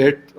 8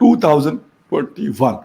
2021।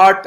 8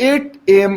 8 AM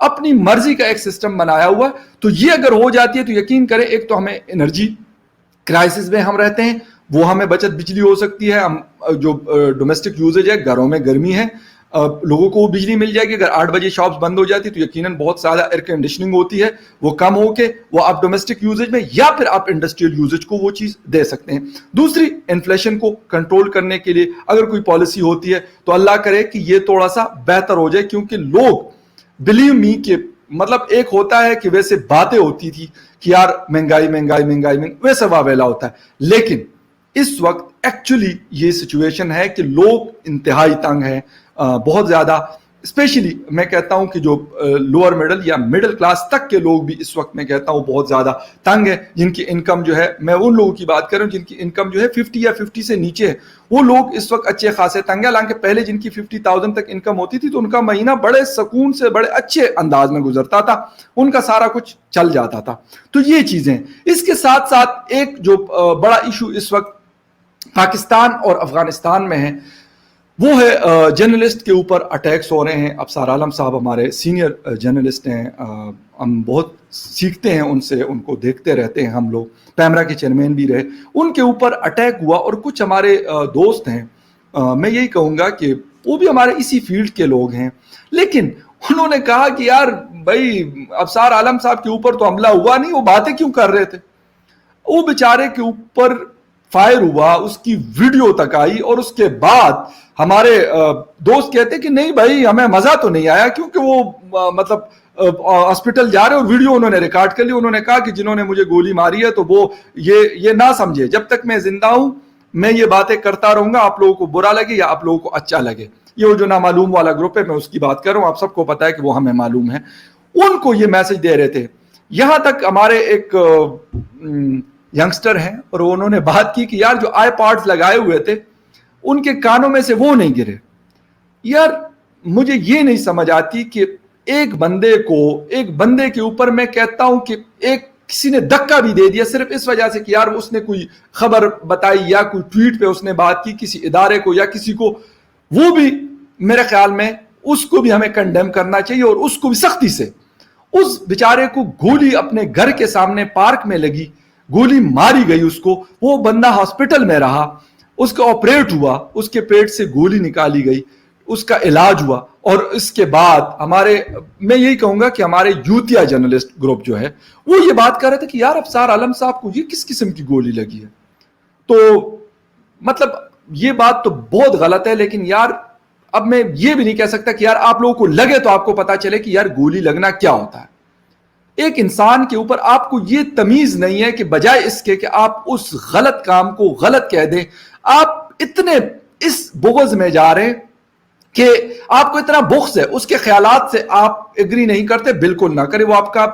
اپنی مرضی کا ایک سسٹم بنایا ہوا ہے. تو یہ اگر ہو جاتی ہے تو یقین کریں ایک تو ہمیں انرجی کرائسس میں ہم رہتے ہیں, وہ ہمیں بچت بجلی ہو سکتی ہے, ہم جو ڈومیسٹک یوزیج ہے گھروں میں گرمی ہے لوگوں کو وہ بجلی مل جائے گی. اگر 8 بجے شاپس بند ہو جاتی تو یقیناً بہت زیادہ ایئر کنڈیشننگ ہوتی ہے, وہ کم ہو کے وہ آپ ڈومیسٹک یوزیج میں یا پھر آپ انڈسٹریل یوزیج کو وہ چیز دے سکتے ہیں. دوسری انفلیشن کو کنٹرول کرنے کے لیے اگر کوئی پالیسی ہوتی ہے تو اللہ کرے کہ یہ تھوڑا سا بہتر ہو جائے, کیونکہ لوگ بلیو می کہ مطلب ایک ہوتا ہے کہ ویسے باتیں ہوتی تھی کہ یار مہنگائی مہنگائی مہنگائی ویسا واویلا ہوتا ہے, لیکن اس وقت ایکچولی یہ سچویشن ہے کہ لوگ انتہائی تنگ ہیں بہت زیادہ. اسپیشلی میں کہتا ہوں کہ جو لوور مڈل یا مڈل کلاس تک کے لوگ بھی اس وقت میں کہتا ہوں بہت زیادہ تنگ ہے, جن کی انکم جو ہے, میں ان لوگوں کی بات کر رہا ہوں جن کی انکم جو ہے 50 یا 50 سے نیچے ہے, وہ لوگ اس وقت اچھے خاصے تنگ ہیں. حالانکہ پہلے جن کی 50,000 تک انکم ہوتی تھی تو ان کا مہینہ بڑے سکون سے بڑے اچھے انداز میں گزرتا تھا, ان کا سارا کچھ چل جاتا تھا. تو یہ چیزیں. اس کے ساتھ ساتھ ایک جو بڑا ایشو اس وقت پاکستان اور افغانستان میں ہے وہ ہے جرنلسٹ کے اوپر اٹیکس ہو رہے ہیں. ابصار عالم صاحب ہمارے سینئر جرنلسٹ ہیں, ہم بہت سیکھتے ہیں ان سے, ان کو دیکھتے رہتے ہیں, ہم لوگ پیمرا کے چیئرمین بھی رہے. ان کے اوپر اٹیک ہوا اور کچھ ہمارے دوست ہیں, میں یہی کہوں گا کہ وہ بھی ہمارے اسی فیلڈ کے لوگ ہیں, لیکن انہوں نے کہا کہ یار بھائی ابصار عالم صاحب کے اوپر تو حملہ ہوا نہیں, وہ باتیں کیوں کر رہے تھے. وہ بیچارے کے اوپر فائر ہوا, اس کی ویڈیو تک آئی, اور اس کے بعد ہمارے دوست کہتے کہ نہیں بھائی ہمیں مزہ تو نہیں آیا, کیونکہ وہ مطلب ہاسپٹل جا رہے اور ویڈیو انہوں نے ریکارڈ کر لی. انہوں نے کہا کہ جنہوں نے مجھے گولی ماری ہے تو وہ یہ نہ سمجھے, جب تک میں زندہ ہوں میں یہ باتیں کرتا رہوں گا, آپ لوگوں کو برا لگے یا آپ لوگوں کو اچھا لگے. یہ وہ جو نامعلوم والا گروپ ہے, میں اس کی بات کر رہا ہوں, آپ سب کو پتا ہے کہ وہ ہمیں معلوم ہے. ان کو یہ میسج دے رہے تھے. یہاں تک ہمارے ایک ینگسٹر ہیں اور انہوں نے بات کی کہ یار جو آئی پاڈز لگائے ہوئے تھے ان کے کانوں میں سے وہ نہیں گرے. یار مجھے یہ نہیں سمجھ آتی کہ ایک بندے کے اوپر میں کہتا ہوں کہ ایک کسی نے دھکا بھی دے دیا صرف اس وجہ سے کہ یار اس نے کوئی خبر بتائی یا کوئی ٹویٹ پہ اس نے بات کی کسی ادارے کو یا کسی کو, وہ بھی میرے خیال میں اس کو بھی ہمیں کنڈیم کرنا چاہیے, اور اس کو بھی سختی سے. اس بیچارے کو گولی اپنے گھر کے سامنے پارک میں لگی, گولی ماری گئی اس کو, وہ بندہ ہاسپٹل میں رہا, اس کا آپریٹ ہوا, اس کے پیٹ سے گولی نکالی گئی, اس کا علاج ہوا. اور اس کے بعد میں یہی کہوں گا کہ ہمارے یوتھیا جرنلسٹ گروپ جو ہے وہ یہ بات کر رہے تھے کہ یار ابصار عالم صاحب کو یہ کس قسم کی گولی لگی ہے. تو مطلب یہ بات تو بہت غلط ہے, لیکن یار اب میں یہ بھی نہیں کہہ سکتا کہ یار آپ لوگوں کو لگے تو آپ کو پتا چلے کہ یار گولی لگنا کیا ہوتا ہے. ایک انسان کے اوپر آپ کو یہ تمیز نہیں ہے کہ بجائے اس کے کہ آپ اس غلط کام کو غلط کہہ دیں, آپ اتنے اس بغض میں جا رہے ہیں کہ آپ کو اتنا بغض ہے, اس کے خیالات سے آپ ایگری نہیں کرتے, بالکل نہ کریں, وہ آپ کا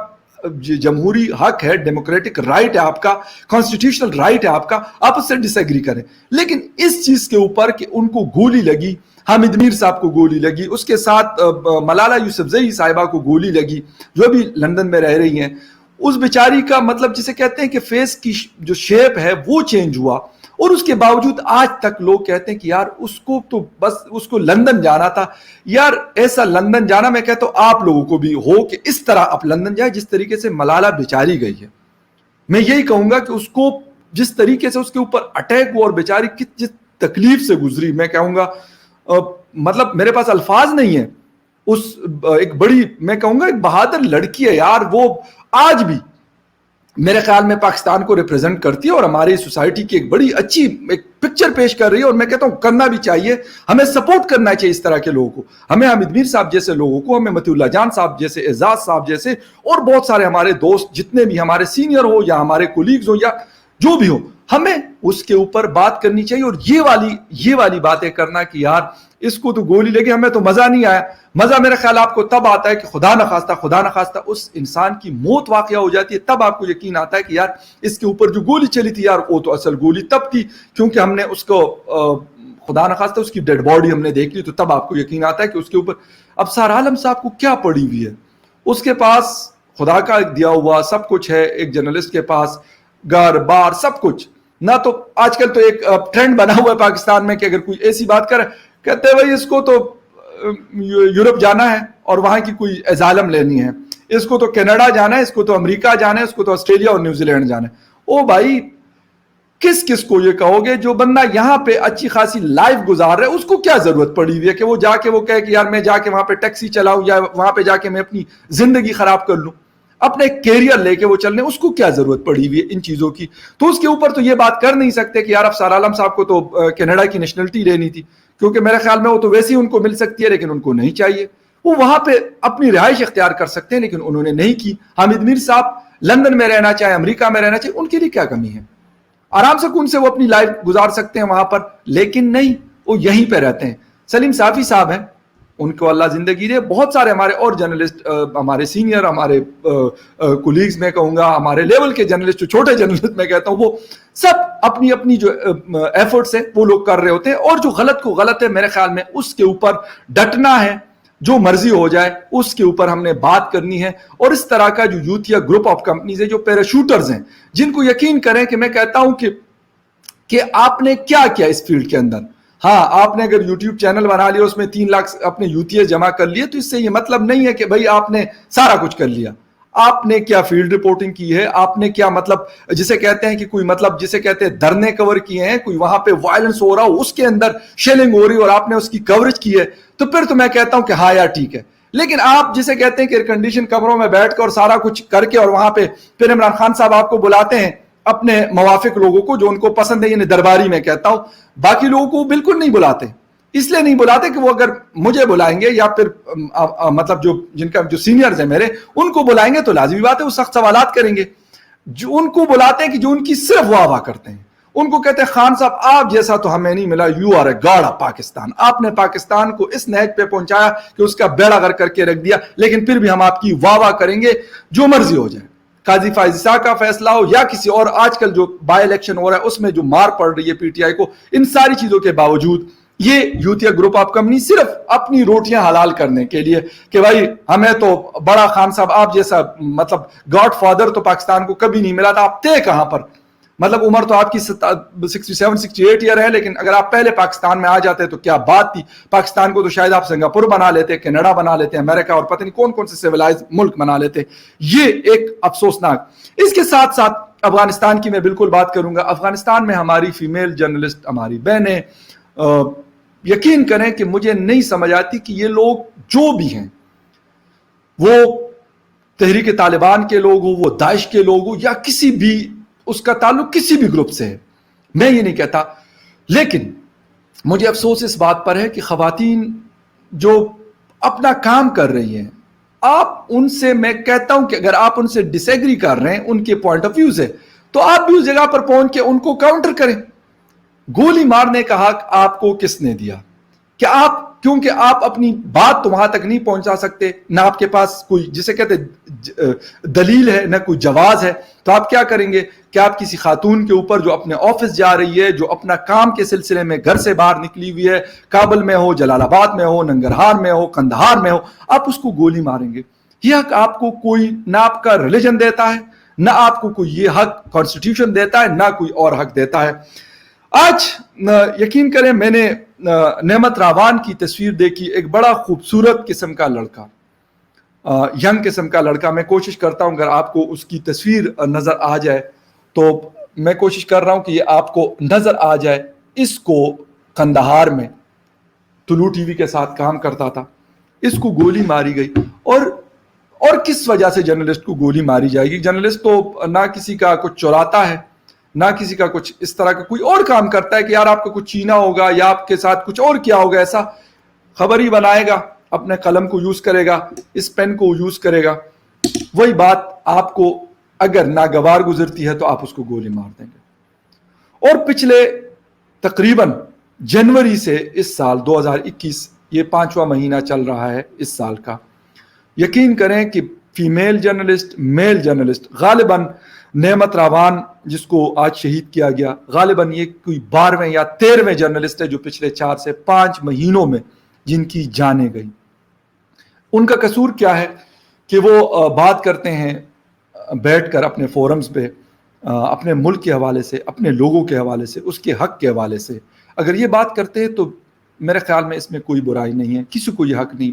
جمہوری حق ہے, ڈیموکریٹک رائٹ ہے آپ کا, کانسٹیٹیوشنل رائٹ ہے آپ کا, آپ اس سے ڈس ایگری کریں. لیکن اس چیز کے اوپر کہ ان کو گولی لگی, حامد میر صاحب کو گولی لگی, اس کے ساتھ ملالہ یوسفزئی صاحبہ کو گولی لگی جو بھی لندن میں رہ رہی ہیں, اس بیچاری کا مطلب جسے کہتے ہیں کہ فیس کی جو شیپ ہے وہ چینج ہوا, اور اس کے باوجود آج تک لوگ کہتے ہیں کہ یار اس کو تو بس اس کو لندن جانا تھا. یار ایسا لندن جانا میں کہتا ہوں آپ لوگوں کو بھی ہو کہ اس طرح آپ لندن جائے جس طریقے سے ملالہ بیچاری گئی ہے. میں یہی کہوں گا کہ اس کو جس طریقے سے اس کے اوپر اٹیک ہوا اور بیچاری جس تکلیف سے گزری, میں کہوں گا مطلب میرے پاس الفاظ نہیں ہے. اس ایک بڑی میں کہوں گا ایک بہادر لڑکی ہے یار, وہ آج بھی میرے خیال میں پاکستان کو ریپرزینٹ کرتی ہے اور ہماری سوسائٹی کی ایک بڑی اچھی ایک پکچر پیش کر رہی ہے, اور میں کہتا ہوں کرنا بھی چاہیے, ہمیں سپورٹ کرنا چاہیے اس طرح کے لوگوں کو, ہمیں حامد میر صاحب جیسے لوگوں کو, ہمیں متی اللہ جان صاحب جیسے, اعزاز صاحب جیسے, اور بہت سارے ہمارے دوست جتنے بھی ہمارے سینئر ہو یا ہمارے کولیگز ہو یا جو بھی ہو, ہمیں اس کے اوپر بات کرنی چاہیے. اور یہ والی باتیں کرنا کہ یار اس کو تو گولی لگی, ہمیں تو مزہ نہیں آیا. مزہ میرا خیال آپ کو تب آتا ہے کہ خدا نخواستہ اس انسان کی موت واقعہ ہو جاتی ہے, تب آپ کو یقین آتا ہے کہ یار اس کے اوپر جو گولی چلی تھی یار وہ تو اصل گولی تب تھی, کیونکہ ہم نے اس کو خدا نخواستہ اس کی ڈیڈ باڈی ہم نے دیکھ لی, تو تب آپ کو یقین آتا ہے کہ اس کے اوپر ابصار عالم صاحب کو کیا پڑی ہوئی ہے. اس کے پاس خدا کا دیا ہوا سب کچھ ہے, ایک جرنلسٹ کے پاس گھر بار سب کچھ نہ. تو آج کل تو ایک ٹرینڈ بنا ہوا ہے پاکستان میں کہ اگر کوئی ایسی بات کرے کہتے ہیں بھائی اس کو تو یورپ جانا ہے اور وہاں کی کوئی اسائلم لینی ہے, اس کو تو کینیڈا جانا ہے, اس کو تو امریکہ جانا ہے, اس کو تو آسٹریلیا اور نیوزی لینڈ جانا ہے. او بھائی کس کس کو یہ کہو گے؟ جو بندہ یہاں پہ اچھی خاصی لائف گزار رہا ہے اس کو کیا ضرورت پڑی ہوئی ہے کہ وہ جا کے وہ کہے کہ یار میں جا کے وہاں پہ ٹیکسی چلاؤں یا وہاں پہ جا کے میں اپنی زندگی خراب کر لوں, اپنے کیریئر لے کے وہ چلنے, اس کو کیا ضرورت پڑی ہوئی ہے ان چیزوں کی؟ تو اس کے اوپر تو یہ بات کر نہیں سکتے کہ یار افسر عالم صاحب کو تو کینیڈا کی نیشنلٹی لینی تھی, کیونکہ میرے خیال میں وہ تو ویسے ہی ان کو مل سکتی ہے لیکن ان کو نہیں چاہیے. وہ وہاں پہ اپنی رہائش اختیار کر سکتے ہیں لیکن انہوں نے نہیں کی. حامد میر صاحب لندن میں رہنا چاہے, امریکہ میں رہنا چاہے, ان کے لیے کیا کمی ہے؟ آرام سے کون سے وہ اپنی لائف گزار سکتے ہیں وہاں پر, لیکن نہیں, وہ یہیں پہ رہتے ہیں. سلیم صافی صاحب ہیں, ان کو اللہ زندگی دے. بہت سارے ہمارے اور جرنلسٹ, ہمارے سینئر, ہمارے کولیگز میں کہوں گا, ہمارے لیول کے جرنلسٹ, جو چھوٹے جرنلسٹ میں کہتا ہوں, وہ سب اپنی اپنی جو ایفرٹس ہیں وہ لوگ کر رہے ہوتے ہیں, اور جو غلط کو غلط ہے میرے خیال میں اس کے اوپر ڈٹنا ہے. جو مرضی ہو جائے اس کے اوپر ہم نے بات کرنی ہے. اور اس طرح کا جو یوتھ یا گروپ آف کمپنیز ہے, جو پیراشوٹرز ہیں, جن کو یقین کریں کہ میں کہتا ہوں کہ آپ نے کیا کیا اس فیلڈ کے اندر. ہاں, آپ نے اگر یوٹیوب چینل بنا لیا, اس میں 3 لاکھ اپنے یوتھیز جمع کر لیے, تو اس سے یہ مطلب نہیں ہے کہ بھائی آپ نے سارا کچھ کر لیا. آپ نے کیا فیلڈ رپورٹنگ کی ہے, آپ نے کیا مطلب جسے کہتے ہیں کہ کوئی مطلب جسے کہتے ہیں دھرنے کور کیے ہیں, کوئی وہاں پہ وائلنس ہو رہا ہو, اس کے اندر شیلنگ ہو رہی اور آپ نے اس کی کوریج کی ہے, تو پھر تو میں کہتا ہوں کہ ہاں یار ٹھیک ہے. لیکن آپ جسے کہتے ہیں کہ ایئر کنڈیشن کمروں میں بیٹھ کر اور سارا کچھ کر کے, اور وہاں پہ پھر عمران خان صاحب آپ کو بلاتے ہیں اپنے موافق لوگوں کو جو ان کو پسند ہے, یعنی درباری میں کہتا ہوں, باقی لوگوں کو بالکل نہیں بلاتے. اس لیے نہیں بلاتے کہ وہ اگر مجھے بلائیں گے یا پھر مطلب جو جن کا جو سینئرز ہیں میرے, ان کو بلائیں گے تو لازمی بات ہے وہ سخت سوالات کریں گے. جو ان کو بلاتے ہیں کہ جو ان کی صرف واہ واہ کرتے ہیں, ان کو کہتے ہیں خان صاحب آپ جیسا تو ہمیں نہیں ملا, you are a god of Pakistan. آپ نے پاکستان کو اس نہج پہ پہنچایا کہ اس کا بیڑا غرق کر کے رکھ دیا, لیکن پھر بھی ہم آپ کی واہ واہ کریں گے جو مرضی ہو جائے. قاضی فائز عیسیٰ کا فیصلہ ہو یا کسی اور, آج کل جو بائی الیکشن ہو رہا ہے اس میں جو مار پڑ رہی ہے پی ٹی آئی کو, ان ساری چیزوں کے باوجود یہ یوتھیا گروپ آف کمپنی صرف اپنی روٹیاں حلال کرنے کے لیے کہ بھائی ہمیں تو بڑا خان صاحب آپ جیسا مطلب گاڈ فادر تو پاکستان کو کبھی نہیں ملا تھا, آپ تھے کہاں پر؟ مطلب عمر تو آپ کی 67 68 ایئر ہے, لیکن اگر آپ پہلے پاکستان میں آ جاتے تو کیا بات تھی. پاکستان کو تو شاید آپ سنگاپور بنا لیتے, کینیڈا بنا لیتے, امریکہ اور پتہ نہیں کون کون سے سیولائز ملک بنا لیتے. یہ ایک افسوسناک. اس کے ساتھ ساتھ افغانستان کی میں بالکل بات کروں گا. افغانستان میں ہماری فیمیل جرنلسٹ, ہماری بہنیں, یقین کریں کہ مجھے نہیں سمجھ آتی کہ یہ لوگ جو بھی ہیں, وہ تحریک طالبان کے لوگ ہوں, وہ داعش کے لوگ ہوں, یا کسی بھی اس کا تعلق کسی بھی گروپ سے ہے, میں یہ نہیں کہتا, لیکن مجھے افسوس اس بات پر ہے کہ خواتین جو اپنا کام کر رہی ہیں, آپ ان سے, میں کہتا ہوں کہ اگر آپ ان سے ڈس ایگری کر رہے ہیں ان کے پوائنٹ آف ویو سے, تو آپ بھی اس جگہ پر پہنچ کے ان کو کاؤنٹر کریں. گولی مارنے کا حق آپ کو کس نے دیا؟ کہ آپ, کیونکہ آپ اپنی بات تو وہاں تک نہیں پہنچا سکتے, نہ آپ کے پاس کوئی جسے کہتے دلیل ہے, نہ کوئی جواز ہے, تو آپ کیا کریں گے کہ آپ کسی خاتون کے اوپر جو اپنے آفس جا رہی ہے, جو اپنا کام کے سلسلے میں گھر سے باہر نکلی ہوئی ہے, کابل میں ہو, جلال آباد میں ہو, ننگرہار میں ہو, قندھار میں ہو, آپ اس کو گولی ماریں گے؟ یہ حق آپ کو کوئی, نہ آپ کا ریلیجن دیتا ہے, نہ آپ کو کوئی یہ حق کانسٹیٹیوشن دیتا ہے, نہ کوئی اور حق دیتا ہے. آج یقین کریں میں نے نعمت راوان کی تصویر دیکھی, ایک بڑا خوبصورت قسم کا لڑکا, ینگ قسم کا لڑکا. میں کوشش کرتا ہوں اگر آپ کو اس کی تصویر نظر آ جائے تو میں کوشش کر رہا ہوں کہ یہ آپ کو نظر آ جائے. اس کو قندھار میں طلوع ٹی وی کے ساتھ کام کرتا تھا, اس کو گولی ماری گئی. اور کس وجہ سے جرنلسٹ کو گولی ماری جائے گی؟ جرنلسٹ تو نہ کسی کا کچھ چوراتا ہے, نہ کسی کا کچھ اس طرح کا کوئی اور کام کرتا ہے کہ یار آپ کو کچھ چینا ہوگا یا آپ کے ساتھ کچھ اور کیا ہوگا. ایسا خبر ہی بنائے گا, اپنے قلم کو یوز کرے گا, اس پین کو یوز کرے گا. وہی بات آپ کو اگر ناگوار گزرتی ہے تو آپ اس کو گولی مار دیں گے. اور پچھلے تقریباً جنوری سے اس سال 2021, یہ 5واں مہینہ چل رہا ہے اس سال کا, یقین کریں کہ فیمیل جرنلسٹ, میل جرنلسٹ, غالباً نعمت راوان جس کو آج شہید کیا گیا, غالباً یہ کوئی 12ویں یا 13ویں جرنلسٹ ہے جو پچھلے 4 سے 5 مہینوں میں جن کی جانیں گئی. ان کا قصور کیا ہے کہ وہ بات کرتے ہیں بیٹھ کر اپنے فورمز پہ, اپنے ملک کے حوالے سے, اپنے لوگوں کے حوالے سے, اس کے حق کے حوالے سے. اگر یہ بات کرتے ہیں تو میرے خیال میں اس میں کوئی برائی نہیں ہے, کسی کو یہ حق نہیں